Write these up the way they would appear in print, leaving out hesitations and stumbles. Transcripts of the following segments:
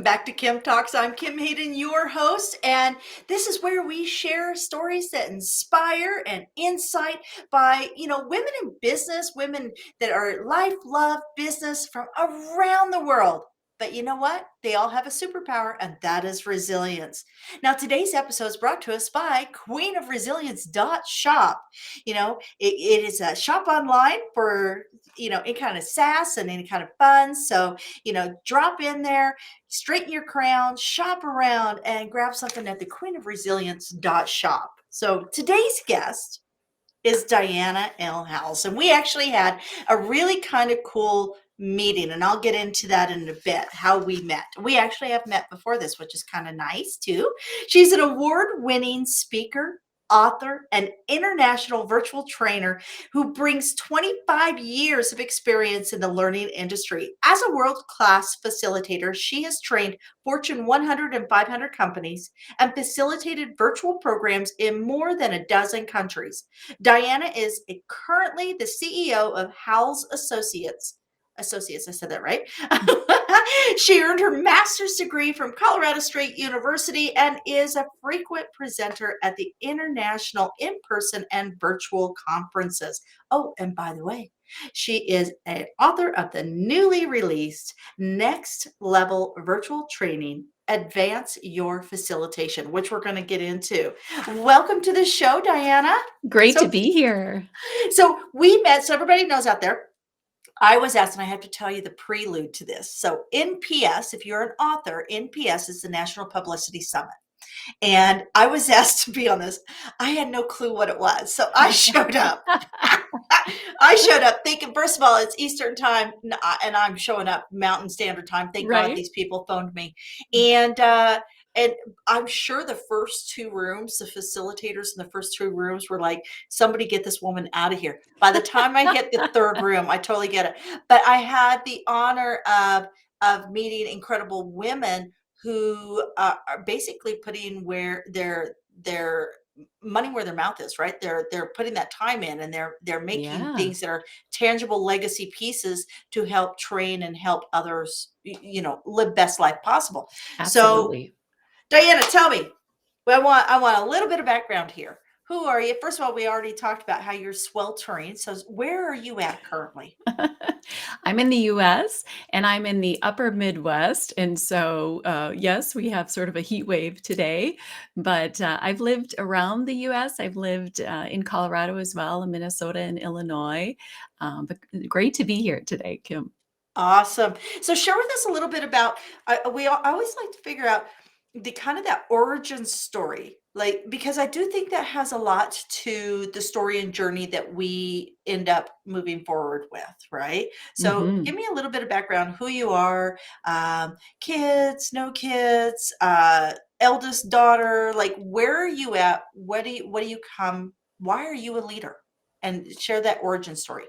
Welcome back to Kim Talks. I'm Kim Hayden, your host, and this is where we share stories that inspire and insight by, women in business, women that are life, love, business from around the world. But you know what? They all have a superpower, and that is resilience. Now, today's episode is brought to us by queenofresilience.shop. It is a shop online for, any kind of sass and any kind of fun. So, drop in there, straighten your crown, shop around, and grab something at the queenofresilience.shop. So today's guest is Diana L. Howles, and we actually had a really kind of cool meeting, and I'll get into that in a bit, how we met. We actually have met before this, which is kind of nice too. She's an award-winning speaker, author, and international virtual trainer who brings 25 years of experience in the learning industry. As a world-class facilitator, she has trained Fortune 100 and 500 companies and facilitated virtual programs in more than a dozen countries. Diana is currently the CEO of Howles Associates. Associates, I said that right. She earned her master's degree from Colorado State University and is a frequent presenter at the international in-person and virtual conferences. Oh, and by the way, she is an author of the newly released Next Level Virtual Training, Advance Your Facilitation, which we're going to get into. Welcome to the show, Diana. Great to be here. So we met, so everybody knows out there, I was asked, and I have to tell you the prelude to this. So NPS, if you're an author, NPS is the National Publicity Summit. And I was asked to be on this. I had no clue what it was. So I showed up. I showed up thinking, first of all, it's Eastern time, and I'm showing up Mountain Standard Time. Thank God these people phoned me. And I'm sure the first two rooms, the facilitators in the first two rooms were like, somebody get this woman out of here. By the time I hit the third room, I totally get it. But I had the honor of meeting incredible women who are basically putting where their money where their mouth is, right? They're putting that time in, and they're making things that are tangible legacy pieces to help train and help others, live best life possible. Absolutely. So Diana, tell me, I want a little bit of background here. Who are you? First of all, we already talked about how you're sweltering. So where are you at currently? I'm in the US and I'm in the upper Midwest. And so, yes, we have sort of a heat wave today, but I've lived around the US. I've lived in Colorado as well, in Minnesota and Illinois. But great to be here today, Kim. Awesome. So share with us a little bit about, I always like to figure out the kind of that origin story, like, because I do think that has a lot to the story and journey that we end up moving forward with, right? So give me a little bit of background, who you are, kids, no kids, eldest daughter, like, where are you at? What do you come? Why are you a leader? And share that origin story.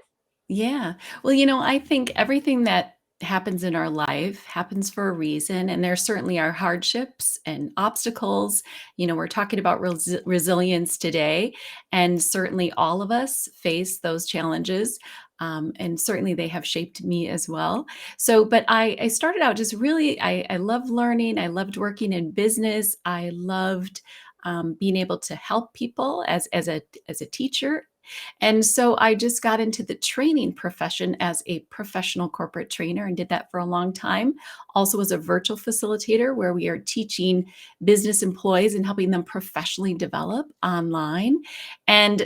Yeah. Well, I think everything that happens in our life happens for a reason. And there certainly are hardships and obstacles. We're talking about resilience today. And certainly all of us face those challenges. And certainly they have shaped me as well. So, but I started out just really, I loved learning. I loved working in business. I loved being able to help people as a teacher. And so I just got into the training profession as a professional corporate trainer and did that for a long time. Also as a virtual facilitator where we are teaching business employees and helping them professionally develop online. And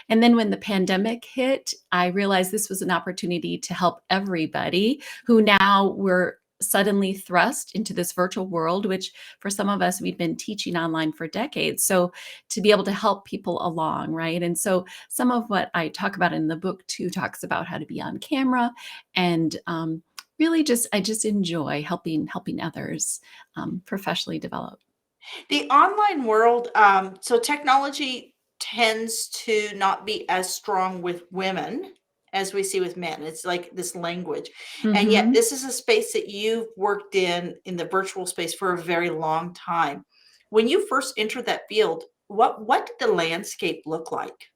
then when the pandemic hit, I realized this was an opportunity to help everybody who now were suddenly thrust into this virtual world, which for some of us, we've been teaching online for decades. So to be able to help people along, right? And so some of what I talk about in the book too talks about how to be on camera, and really I just enjoy helping others professionally develop. The online world, so technology tends to not be as strong with women as we see with men. It's like this language. And yet this is a space that you've worked in the virtual space for a very long time. When you first entered that field, what did the landscape look like?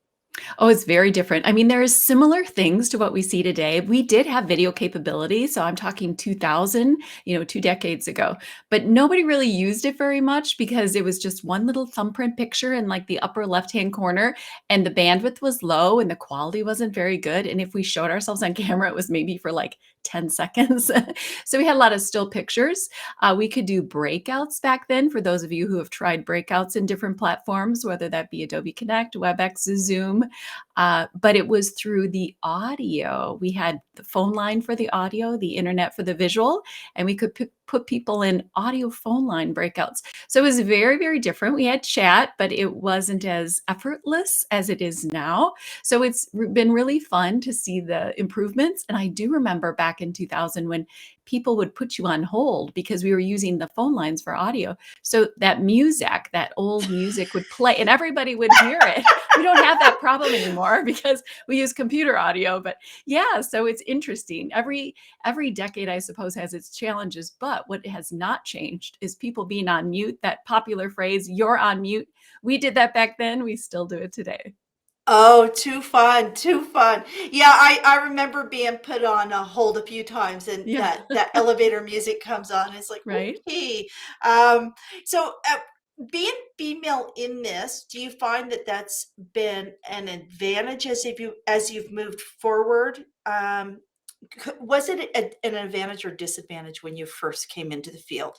Oh, it's very different. I mean, there is similar things to what we see today. We did have video capability, so I'm talking 2000, 2 decades ago, but nobody really used it very much because it was just one little thumbprint picture in like the upper left-hand corner, and the bandwidth was low and the quality wasn't very good. And if we showed ourselves on camera, it was maybe for like 10 seconds. So we had a lot of still pictures. We could do breakouts back then for those of you who have tried breakouts in different platforms, whether that be Adobe Connect, WebEx, Zoom. But it was through the audio. We had the phone line for the audio, the internet for the visual, and we could put people in audio phone line breakouts. So it was very, very different. We had chat, but it wasn't as effortless as it is now. So it's been really fun to see the improvements. And I do remember back in 2000 when people would put you on hold because we were using the phone lines for audio. So that music, that old music would play and everybody would hear it. We don't have that problem anymore because we use computer audio. But yeah, so it's interesting. Every decade, I suppose, has its challenges. But what has not changed is people being on mute. That popular phrase, "You're on mute." We did that back then. We still do it today. Oh, too fun, too fun. Yeah, I remember being put on a hold a few times and Yeah. that elevator music comes on. It's like, Right. okay. Um, so being female in this, do you find that that's been an advantage as you've moved forward? Was it an advantage or disadvantage when you first came into the field?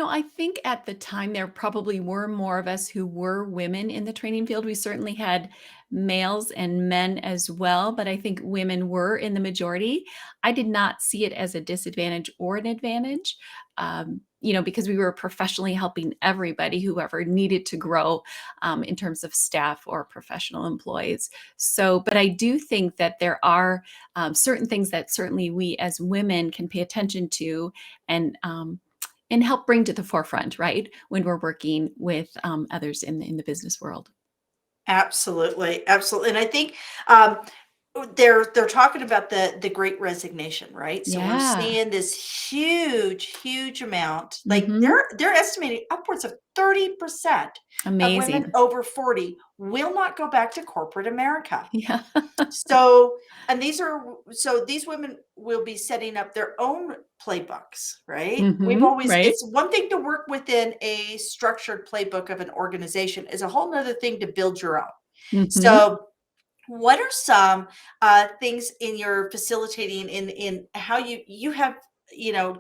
I think at the time there probably were more of us who were women in the training field. We certainly had males and men as well, but I think women were in the majority. I did not see it as a disadvantage or an advantage, because we were professionally helping everybody, whoever needed to grow in terms of staff or professional employees. So, but I do think that there are certain things that certainly we as women can pay attention to and help bring to the forefront, right? When we're working with others in the business world. Absolutely, absolutely. And I think um, they're talking about the Great Resignation, right? So we're Yeah. seeing this huge amount. Like Hmm. they're estimating upwards of 30% of women Amazing. over 40 will not go back to corporate America. Yeah. So, and these women will be setting up their own playbooks, right? Right. It's one thing to work within a structured playbook of an organization, is a whole nother thing to build your own. Hmm. So, what are some things in your facilitating in how you have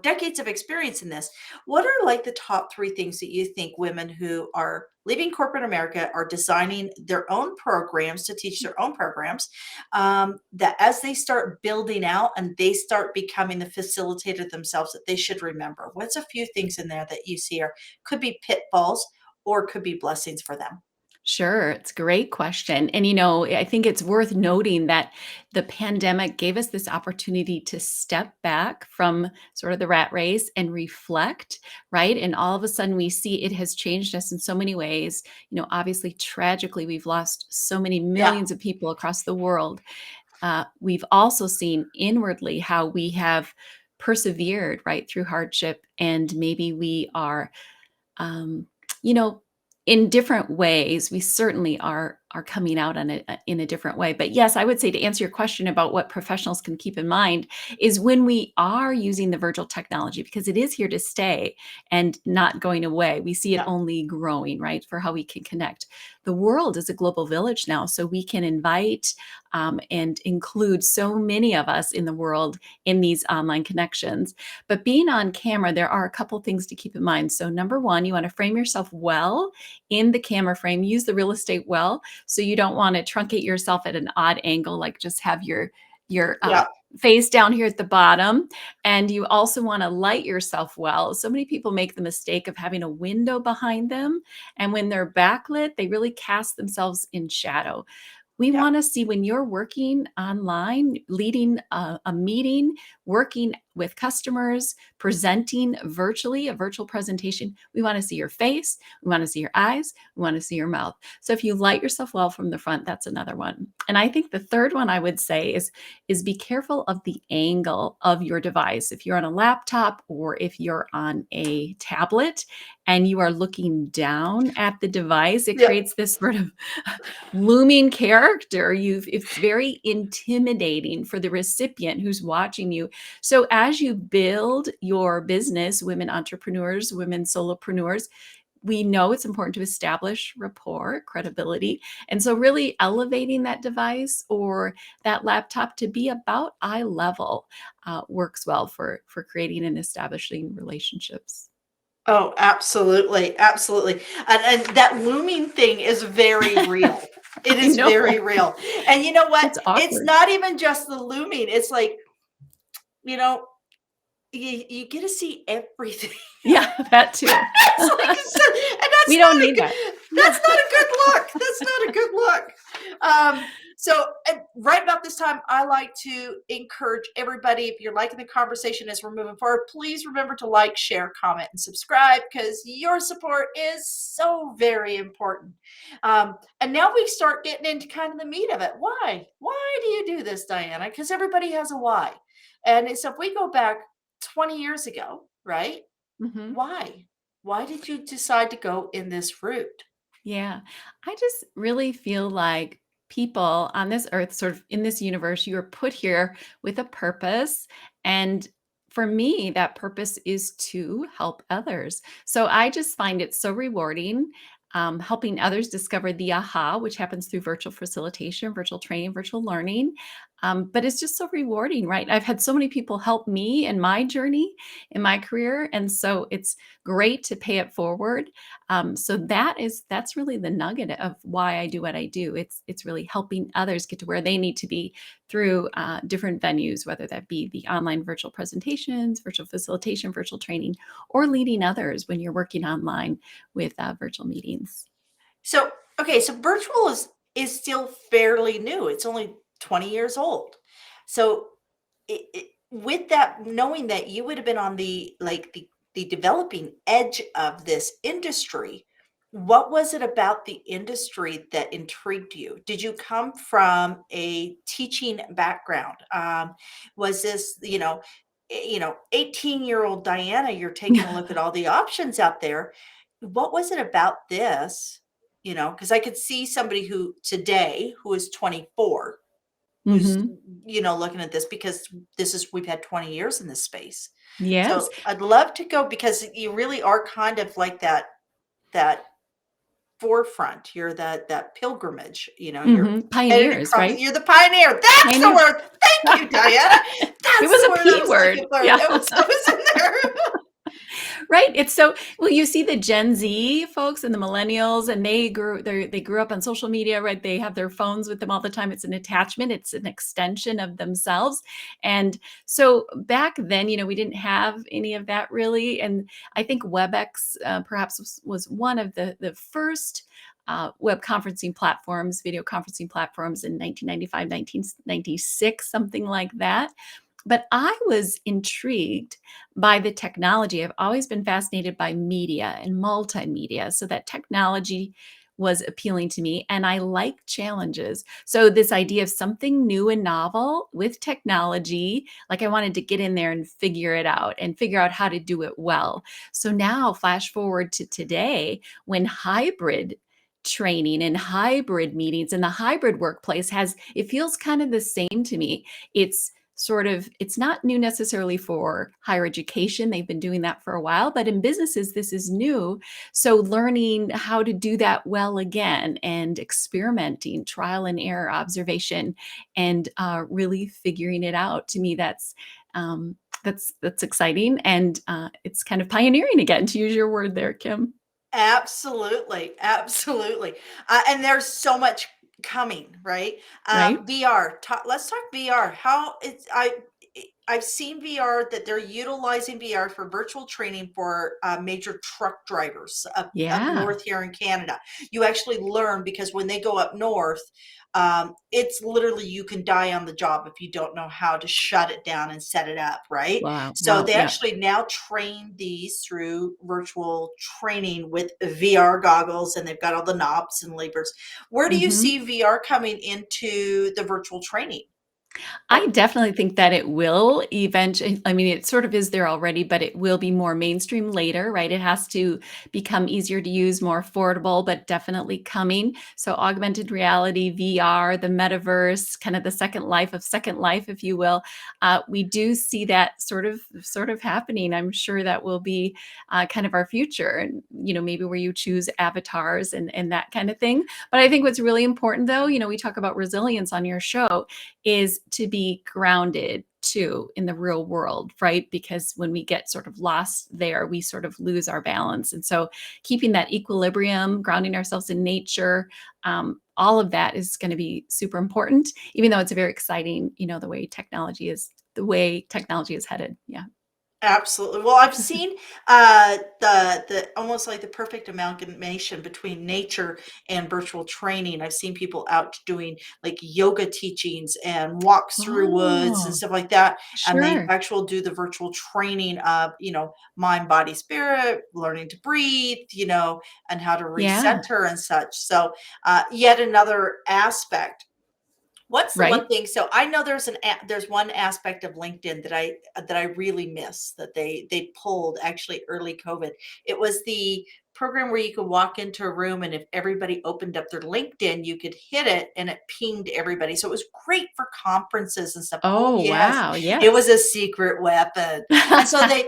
decades of experience in this? What are like the top three things that you think women who are leaving corporate America are designing their own programs to teach their own programs, that as they start building out and they start becoming the facilitator themselves, that they should remember? What's a few things in there that you see are could be pitfalls or could be blessings for them? Sure, it's a great question. And I think it's worth noting that the pandemic gave us this opportunity to step back from sort of the rat race and reflect, right? And all of a sudden we see it has changed us in so many ways. Obviously, tragically, we've lost so many Yeah, millions of people across the world. We've also seen inwardly how we have persevered right through hardship, and maybe we are um, you know, in different ways, we certainly are coming out in a different way. But yes, I would say to answer your question about what professionals can keep in mind is when we are using the virtual technology, because it is here to stay and not going away. We see it yeah, only growing, right? For how we can connect. The world is a global village now, so we can invite and include so many of us in the world in these online connections. But being on camera, there are a couple things to keep in mind. So number one, you want to frame yourself well in the camera frame. Use the real estate well. So you don't want to truncate yourself at an odd angle, like just have your yeah, face down here at the bottom. And you also want to light yourself well. So many people make the mistake of having a window behind them. And when they're backlit, they really cast themselves in shadow. We yeah. want to see when you're working online, leading a meeting, working with customers, presenting virtually, a virtual presentation, we want to see your face, we want to see your eyes, we want to see your mouth. So if you light yourself well from the front, that's another one. And I think the third one I would say is be careful of the angle of your device. If you're on a laptop or if you're on a tablet and you are looking down at the device, it Yeah. creates this sort of looming character. It's very intimidating for the recipient who's watching you. So as you build your business, women entrepreneurs, women solopreneurs, we know it's important to establish rapport, credibility. And so really elevating that device or that laptop to be about eye level works well for creating and establishing relationships. Oh, absolutely, absolutely. And that looming thing is very real. It I is know. very real. And you know what? It's It's awkward. not even just the looming. It's like, you know, you get to see everything. Yeah, that too. It's like and We don't need that. that's Yeah. not a good look. That's not a good look. So and right about this time, I like to encourage everybody, if you're liking the conversation as we're moving forward, please remember to like, share, comment, and subscribe because your support is so very important. And now we start getting into kind of the meat of it. Why? Why do you do this, Diana? Because everybody has a why. And so if we go back 20 years ago, right? Mhm. Why? Why did you decide to go in this route? Yeah. I just really feel like people on this earth, sort of in this universe, you are put here with a purpose. And for me, that purpose is to help others. So I just find it so rewarding. Helping others discover the aha, which happens through virtual facilitation, virtual training, virtual learning. But it's just so rewarding, right? I've had so many people help me in my journey, in my career. And so it's great to pay it forward. So that's really the nugget of why I do what I do. It's really helping others get to where they need to be through different venues, whether that be the online virtual presentations, virtual facilitation, virtual training, or leading others when you're working online with virtual meetings. So, okay, so virtual is still fairly new. It's only 20 years old. So, with that, knowing that you would have been on the developing edge of this industry, what was it about the industry that intrigued you? Did you come from a teaching background? Was this, 18-year-old Diana, you're taking a look at all the options out there. What was it about this? Because I could see somebody who today who is 24 who's, Hmm. looking at this because we've had 20 years in this space. Yes. So I'd love to go because you really are kind of like that forefront. You're that pilgrimage, you're headed Pioneers, across. right? You're the pioneer. That's the Pioneers. word. Thank you, Diana. It That's was the a word I P was word. looking for. Yeah. It was in there. Right. It's so well, you see the Gen Z folks and the millennials, and they grew up on social media, right? They have their phones with them all the time. It's an attachment, it's an extension of themselves. And so back then, we didn't have any of that really. And I think WebEx perhaps was one of the first web conferencing platforms, video conferencing platforms in 1995, 1996, something like that. But I was intrigued by the technology. I've always been fascinated by media and multimedia. So that technology was appealing to me. And I like challenges. So this idea of something new and novel with technology, like I wanted to get in there and figure it out and figure out how to do it well. So now, flash forward to today when hybrid training and hybrid meetings and the hybrid workplace it feels kind of the same to me. It's not new necessarily for higher education. They've been doing that for a while, but in businesses, this is new. So learning how to do that well again and experimenting, trial and error, observation, and really figuring it out. To me, that's exciting, and it's kind of pioneering again, to use your word there, Kim. Absolutely, absolutely. And there's so much coming, right? Right? VR. Let's talk VR. I've seen VR that they're utilizing VR for virtual training for major truck drivers up Yeah. north here in Canada. You actually learn because when they go up north, it's literally you can die on the job if you don't know how to shut it down and set it up, right? Wow. So Wow. they Yeah. actually now train these through virtual training with VR goggles, and they've got all the knobs and levers. Where do you Mhm. see VR coming into the virtual training? I What definitely think that it will eventually. I mean, it sort of is there already, but it will be more mainstream later, right? It has to become easier to use, more affordable, but definitely coming. So augmented reality, VR, the metaverse, kind of the second life, if you will. We do see that sort of happening. I'm sure that will be kind of our future, and maybe where you choose avatars and that kind of thing. But I think what's really important, though, we talk about resilience on your show, is to be grounded too in the real world, right? Because when we get sort of lost there, we sort of lose our balance. And so keeping that equilibrium, grounding ourselves in nature, all of that is going to be super important, even though it's very exciting, the way technology is headed. Yeah. Absolutely. Well, I've seen the almost like the perfect amalgamation between nature and virtual training. I've seen people out doing like yoga teachings and walks through woods and Oh, stuff like that, and they sure. actual do the virtual training of, mind, body, spirit, learning to breathe, and how to Yeah. recenter and such. So, yet another aspect. What's the one Right. thing, so I know there's one aspect of LinkedIn that I really miss that they pulled actually early COVID. It was the program where you could walk into a room, and if everybody opened up their LinkedIn, you could hit it and it pinged everybody. So it was great for conferences and stuff. Oh, Oh, yes. wow. It Yes. was a secret weapon. And so they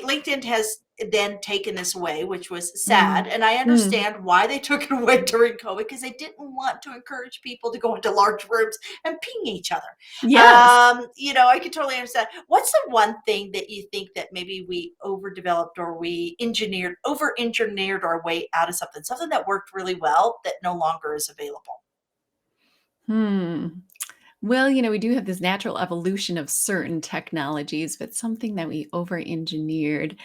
LinkedIn has then taken this away, which was sad. Mm. And I Mm. understand why they took it away during COVID, because they didn't want to encourage people to go into large rooms and ping each other. Yes. I can totally understand. What's the one thing that you think that maybe we overdeveloped, or we over engineered our way out of something that worked really well that no longer is available? Hmm. Well, we do have this natural evolution of certain technologies, but something that we over engineered.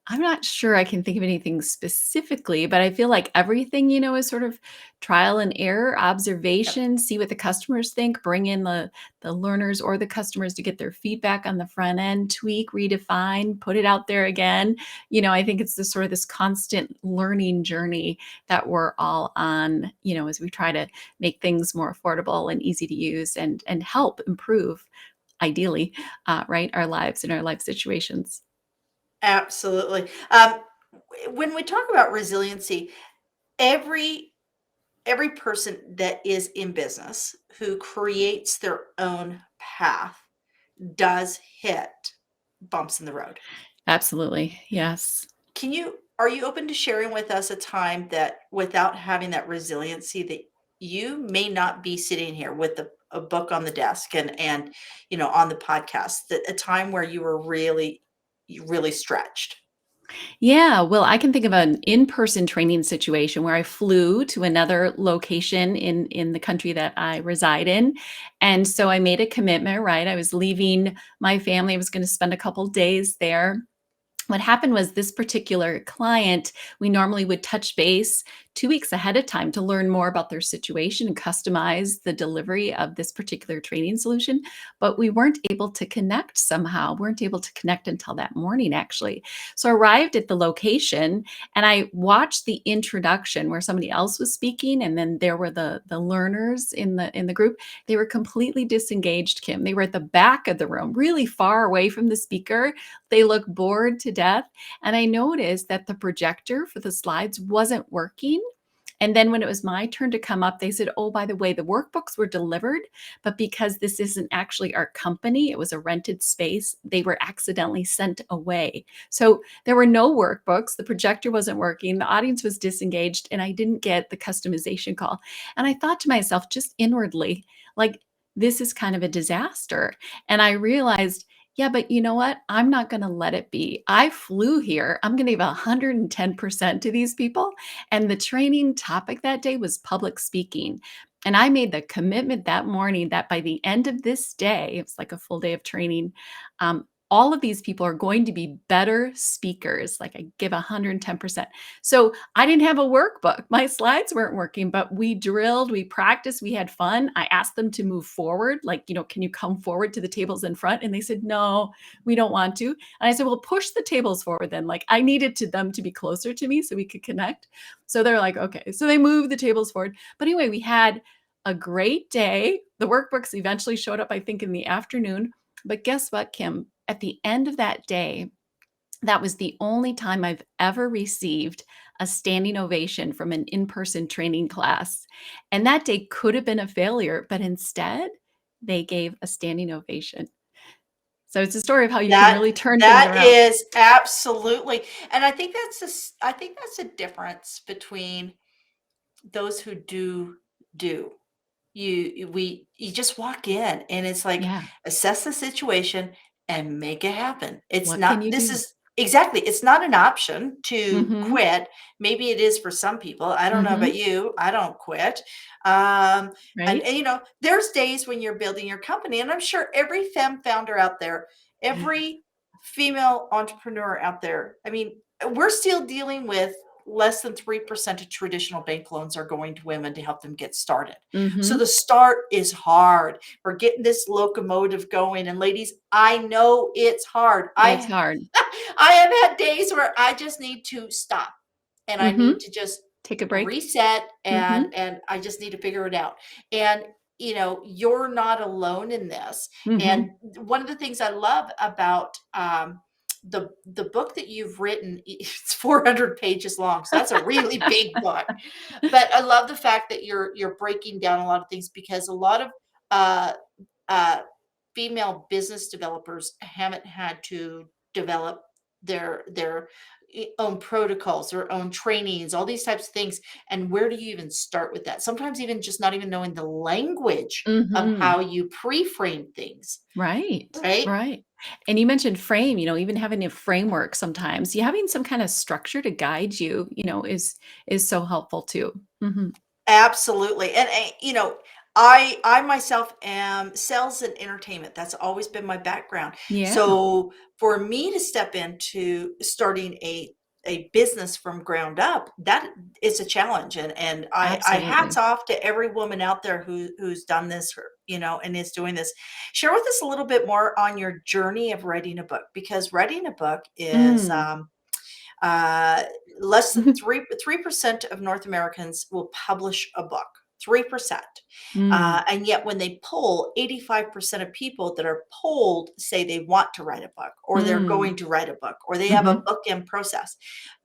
I'm not sure I can think of anything specifically, but I feel like everything, is sort of trial and error, Yep. observation, see what the customers think, bring in the learners or the customers to get their feedback on the front end, tweak, redefine, put it out there again. I think it's this constant learning journey that we're all on, as we try to make things more affordable and easy to use and help improve, ideally, right, our lives and our life situations. Absolutely. When we talk about resiliency, every every person that is in business who creates their own path does hit bumps in the road. Absolutely. Yes. Are you open to sharing with us a time that without having that resiliency, that you may not be sitting here with a book on the desk and on the podcast, that a time where you were really stretched? Yeah, well, I can think of an in-person training situation where I flew to another location in the country that I reside in. And so I made a commitment, right? I was leaving my family. I was going to spend a couple days there. What happened was this particular client, we normally would touch base 2 weeks ahead of time to learn more about their situation and customize the delivery of this particular training solution. But we weren't able to connect somehow, weren't able to connect until that morning, actually. So I arrived at the location and I watched the introduction where somebody else was speaking. And then there were the learners in the group. They were completely disengaged, Kim. They were at the back of the room, really far away from the speaker. They look bored to death. And I noticed that the projector for the slides wasn't working. And then when it was my turn to come up, they said, "Oh, by the way, the workbooks were delivered, but because this isn't actually our company, it was a rented space, they were accidentally sent away." So there were no workbooks, the projector wasn't working, the audience was disengaged, and I didn't get the customization call. And I thought to myself, just inwardly, like, this is kind of a disaster. And I realized, yeah, but you know what? I'm not going to let it be. I flew here. I'm going to give 110% to these people. And the training topic that day was public speaking. And I made the commitment that morning that by the end of this day, it was like a full day of training. all of these people are going to be better speakers. Like I give 110%. So I didn't have a workbook. My slides weren't working, but we drilled, we practiced, we had fun. I asked them to move forward. Like, can you come forward to the tables in front? And they said, no, we don't want to. And I said, well, push the tables forward then. Like I needed them to be closer to me so we could connect. So they're like, okay. So they moved the tables forward. But anyway, we had a great day. The workbooks eventually showed up, I think, in the afternoon. But guess what, Kim? At the end of that day, that was the only time I've ever received a standing ovation from an in-person training class. And that day could have been a failure, but instead they gave a standing ovation. So it's a story of how you can That really turn things that around. is absolutely, and I think that's a difference between those who do. You just walk in and it's like, Yeah. assess the situation and make it happen. It's What can not you this do? is exactly, it's not an option to Mhm. quit. Maybe it is for some people. I don't know about Mhm. you. I don't quit. Um, Right? there's days when you're building your company, and I'm sure every femme founder out there, every female entrepreneur out there, I mean, we're still dealing with less than 3% of traditional bank loans are going to women to help them get started. So the Mhm. start is hard. We're getting this locomotive going. And ladies, I know it's hard. It's I hard. I have had days where I just need to stop and I need Mhm. to just Take a break. reset, Mhm. and I just need to figure it out. And you're not alone in this. And Mhm. one of the things I love about the book that you've written, it's 400 pages long, so that's a really big book. But I love the fact that you're breaking down a lot of things, because a lot of uh, uh, female business developers haven't had to develop their own protocols, their own trainings, all these types of things. And where do you even start with that? Sometimes even just not even knowing the language of how Mhm. you pre-frame things, Right, right? right. And you mentioned frame, even having a framework sometimes, having some kind of structure to guide you, is so helpful too. Mhm. Absolutely. And, I myself am sales and entertainment. That's always been my background. Yeah, So for me to step into starting a business from ground up, that is a challenge. And I hats absolutely. off to every woman out there who's done this, and is doing this. Share with us a little bit more on your journey of writing a book, because writing a book is Mm. uh, less than 3% of North Americans will publish a book. 3%. Mm. And yet, when they poll, 85% of people that are polled say they want to write a book, or they're Mm. going to write a book, or they have a Mhm. book in process.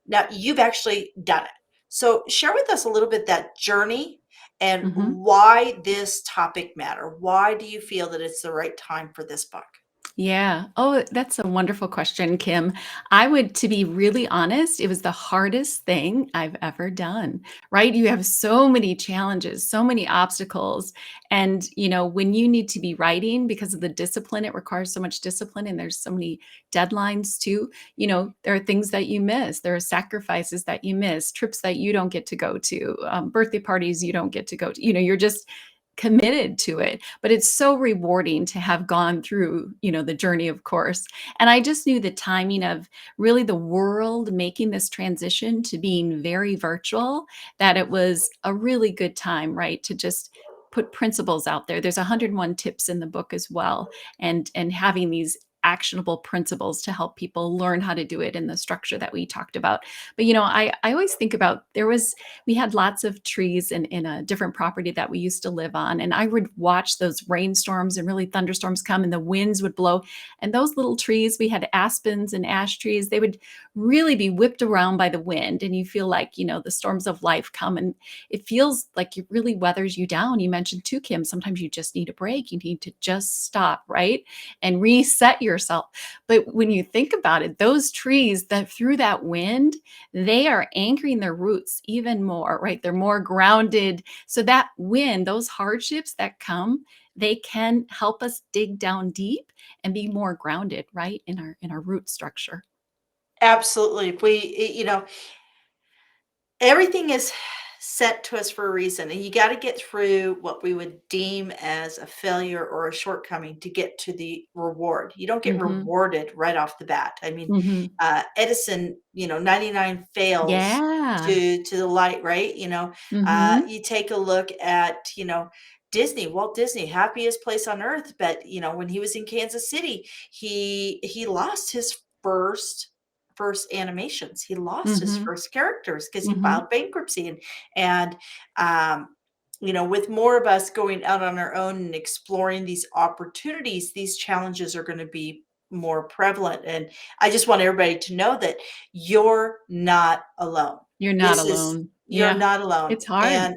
Now, you've actually done it. So, share with us a little bit that journey and Mhm. why this topic matter. Why do you feel that it's the right time for this book? Yeah. Oh, that's a wonderful question, Kim. To be really honest, it was the hardest thing I've ever done, right? You have so many challenges, so many obstacles. And, when you need to be writing because of the discipline, it requires so much discipline and there's so many deadlines too. There are things that you miss, there are sacrifices that you miss, trips that you don't get to go to, birthday parties you don't get to go to. You're just committed to it, but it's so rewarding to have gone through the journey, of course. And I just knew the timing of really the world making this transition to being very virtual, that it was a really good time, right, to just put principles out there. There's 101 tips in the book as well, and having these actionable principles to help people learn how to do it in the structure that we talked about. But I always think about, we had lots of trees in a different property that we used to live on. And I would watch those rainstorms and really thunderstorms come and the winds would blow. And those little trees, we had aspens and ash trees, they would really be whipped around by the wind. And you feel like, the storms of life come and it feels like it really weathers you down. You mentioned too, Kim, sometimes you just need a break. You need to just stop, right? And reset yourself. But when you think about it, those trees that through that wind, they are anchoring their roots even more, right? They're more grounded. So that wind, those hardships that come, they can help us dig down deep and be more grounded, right? In our root structure. Absolutely. If we, everything is sent to us for a reason, and you got to get through what we would deem as a failure or a shortcoming to get to the reward. You don't get Mhm. rewarded right off the bat. I mean, Mhm. Edison, 99 fails Yeah. to the light, right? Mhm. You take a look at, Disney, Walt Disney, happiest place on earth, but when he was in Kansas City, he lost his first animations. He lost his Mhm. first characters because he Mhm. filed bankruptcy, and um, with more of us going out on our own and exploring these opportunities, these challenges are going to be more prevalent. And I just want everybody to know that you're not alone. You're not This is alone. You're Yeah. not alone. It's hard. And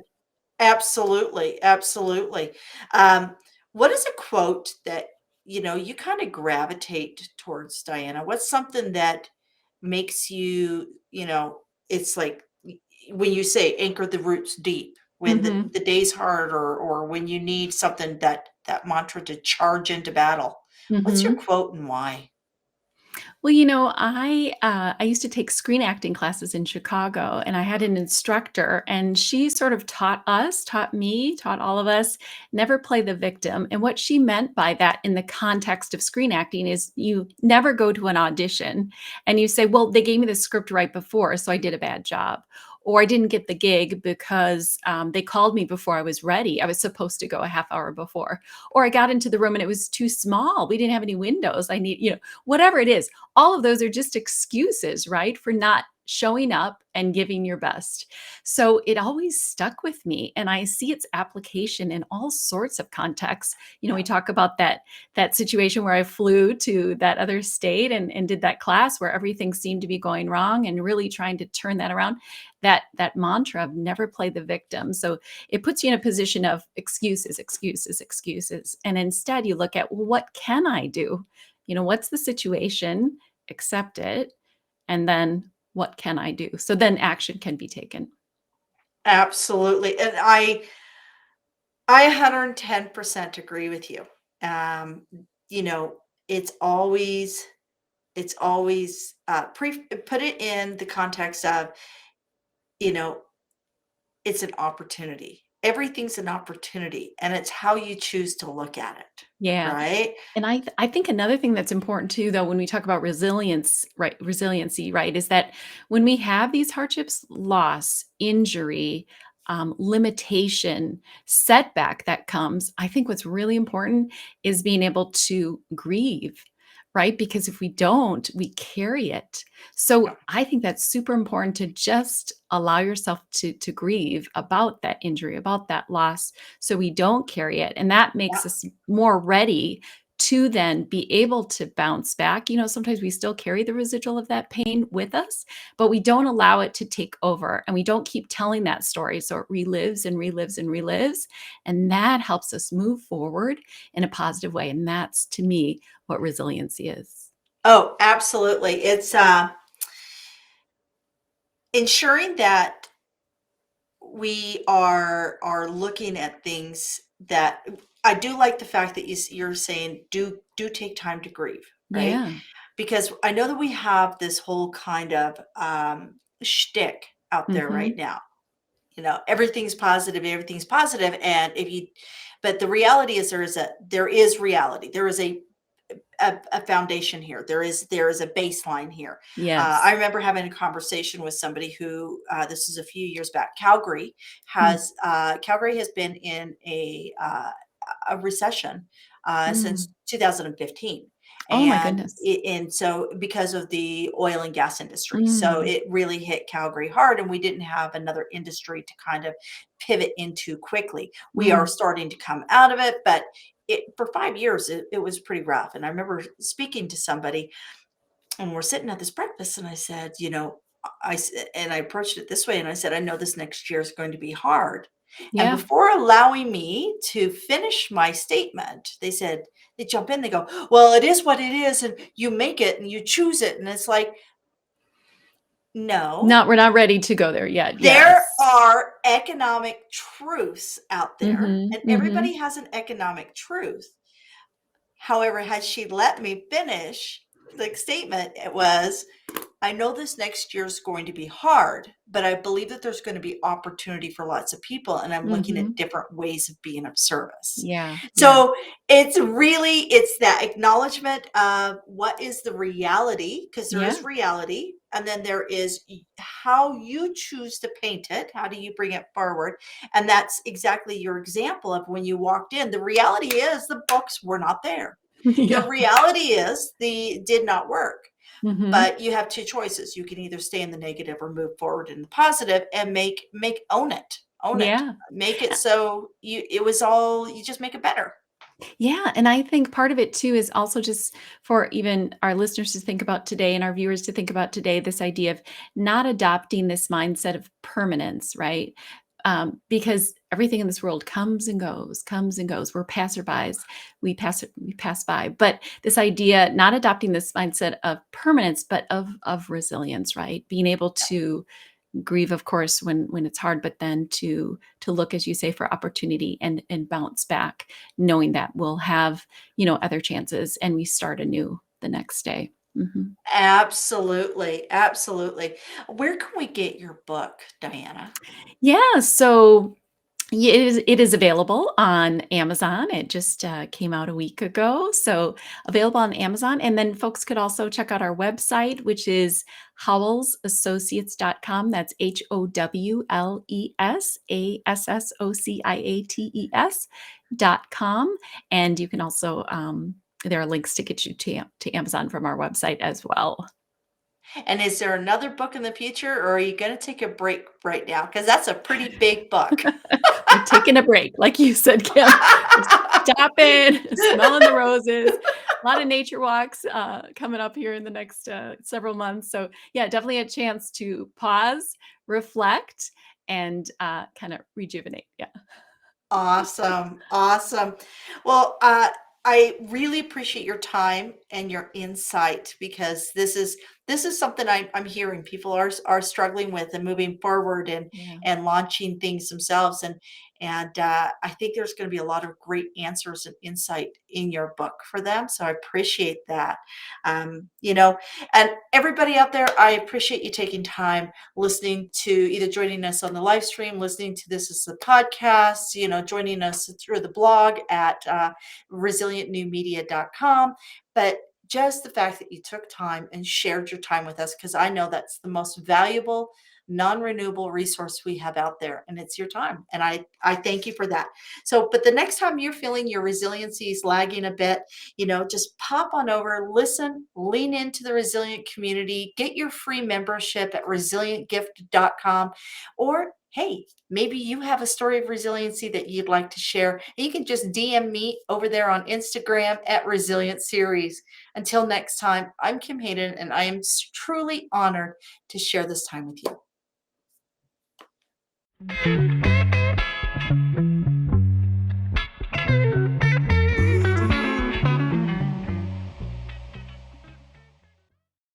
absolutely, absolutely. Um, what is a quote that you kind of gravitate towards, Diana? What's something that makes you, it's like when you say anchor the roots deep, when Mhm. the day's hard, or when you need something, that mantra to charge into battle. What's your Mhm. quote and why? Well, I used to take screen acting classes in Chicago, and I had an instructor, and she sort of taught me, taught all of us, never play the victim. And what she meant by that in the context of screen acting is you never go to an audition and you say, "Well, they gave me the script right before, so I did a bad job." Or I didn't get the gig because they called me before I was ready. I was supposed to go a half hour before. Or I got into the room and it was too small. We didn't have any windows. Whatever it is, all of those are just excuses, right, for not showing up and giving your best. So it always stuck with me, and I see its application in all sorts of contexts. We Yeah. talk about that situation where I flew to that other state and did that class where everything seemed to be going wrong and really trying to turn that around. That mantra of never play the victim. So it puts you in a position of excuses, excuses, excuses. And instead you look at, well, what can I do? What's the situation? Accept it, and then what can I do? So then action can be taken. Absolutely. And I 110% agree with you. Um, you know, it's always put it in the context of, you know, it's an opportunity. Everything's an opportunity, and it's how you choose to look at it, Yeah. right? And I think another thing that's important too, though, when we talk about resilience, right, resiliency, right, is that when we have these hardships, loss, injury, limitation, setback that comes, I think what's really important is being able to grieve, right? Because if we don't, we carry it. Yeah. So I think that's super important to just allow yourself to grieve about that injury, about that loss, so we don't carry it. And that Yeah. makes us more ready to then be able to bounce back. Sometimes we still carry the residual of that pain with us, but we don't allow it to take over and we don't keep telling that story. So it relives and relives and relives. And that helps us move forward in a positive way. And that's to me what resiliency is. Oh, absolutely. It's ensuring that we are looking at things that I do like the fact that you're saying do take time to grieve, right? Yeah. Because I know that we have this whole kind of shtick out there right Hmm. now. Everything's positive, and but the reality is there is reality. There is a foundation here. There is a baseline here. I Yes. remember having a conversation with somebody who this is a few years back. Mm. Calgary has been in a recession Mm. since 2015. Oh my And goodness. and so because of the oil and gas industry, so Mm. it really hit Calgary hard, and we didn't have another industry to kind of pivot into quickly. We are Mm. starting to come out of it, but for 5 years it was pretty rough. And I remember speaking to somebody, and we're sitting at this breakfast, and I said, and I approached it this way, and I said, I know this next year is going to be hard. And Yeah. before allowing me to finish my statement, they jump in, they go, well, it is what it is, and you make it and you choose it. And it's like, no, We're not ready to go there yet. there Yes. are economic truths out there, Mhm. and everybody Mhm. has an economic truth. However, had she let me finish the statement, it was, I know this next year is going to be hard, but I believe that there's going to be opportunity for lots of people, and I'm looking at Mhm. different ways of being of service. Yeah, yeah. So it's that acknowledgement of what is the reality, because there Yeah. is reality, and then there is how you choose to paint it. How do you bring it forward? And that's exactly your example of when you walked in. The reality is the books were not there. The Yeah. reality is the did not work. Mhm. But you have two choices. You can either stay in the negative or move forward in the positive and make own it. Own it. Yeah. Make it so it was all you just make it better. Yeah, and I think part of it too is also just for even our listeners to think about today and our viewers to think about today, this idea of not adopting this mindset of permanence, right? Because everything in this world comes and goes, comes and goes. We're passerbys, we pass by. But this idea, not adopting this mindset of permanence, but of resilience, right? Being able to grieve, of course, when it's hard, but then to look, as you say, for opportunity and bounce back, knowing that we'll have, other chances and we start anew the next day. Mhm. Absolutely. Absolutely. Where can we get your book, Diana? Yeah, so yeah, it is available on Amazon. It just, came out a week ago, so available on Amazon, and then folks could also check out our website, which is howlesassociates.com. That's HOWLESASSOCIATES.com, and you can also, there are links to get you to Amazon from our website as well. And is there another book in the future, or are you going to take a break right now? Because that's a pretty big book. We're taking a break, like you said, Kim. We're stopping, smelling the roses. A lot of nature walks coming up here in the next several months. So, yeah, definitely a chance to pause, reflect, and kind of rejuvenate. Yeah. Awesome, awesome. Well, I really appreciate your time and your insight because this is something I'm hearing people are struggling with and moving forward Yeah. and launching things themselves and I think there's going to be a lot of great answers and insight in your book for them. So I appreciate that. You know, and everybody out there, I appreciate you taking time listening to either joining us on the live stream, listening to this as a podcast, joining us through the blog at resilientnewmedia.com. But just the fact that you took time and shared your time with us, because I know that's the most valuable, non-renewable resource we have out there, and it's your time. And I thank you for that. So, but the next time you're feeling your resiliency is lagging a bit, just pop on over, listen, lean into the resilient community, get your free membership at resilientgift.com. Or, hey, maybe you have a story of resiliency that you'd like to share. And you can just DM me over there on Instagram at Resilient Series. Until next time, I'm Kim Hayden, and I am truly honored to share this time with you.